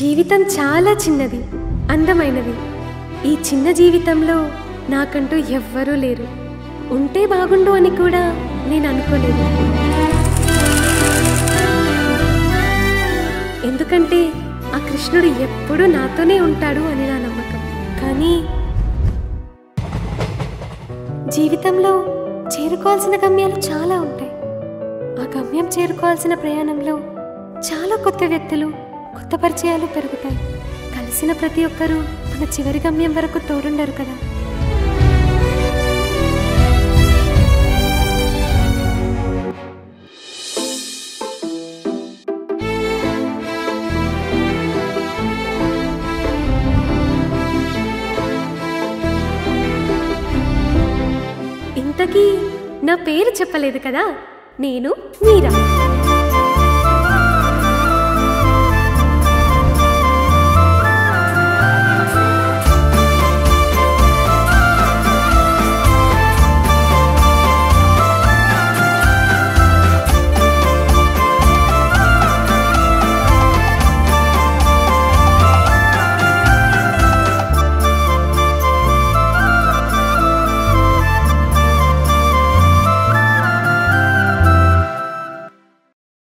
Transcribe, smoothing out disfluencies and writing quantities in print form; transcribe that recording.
జీవితం చాలా చిన్నది, అందమైనది. ఈ చిన్న జీవితంలో నాకంటూ ఎవ్వరూ లేరు. ఉంటే బాగుండు అని కూడా నేను అనుకోలేదు. ఎందుకంటే ఆ కృష్ణుడు ఎప్పుడూ నాతోనే ఉంటాడు అని నా నమ్మకం. కానీ జీవితంలో చేరుకోవాల్సిన గమ్యాలు చాలా ఉంటాయి. ఆ గమ్యం చేరుకోవాల్సిన ప్రయాణంలో చాలా కొత్త వ్యక్తులు, కొత్త పరిచయాలు పెరుగుతాయి. కలిసిన ప్రతి ఒక్కరూ మన చివరి గమ్యం వరకు తోడుండరు కదా. ఇంతకీ నా పేరు చెప్పలేదు కదా. నేను మీరా.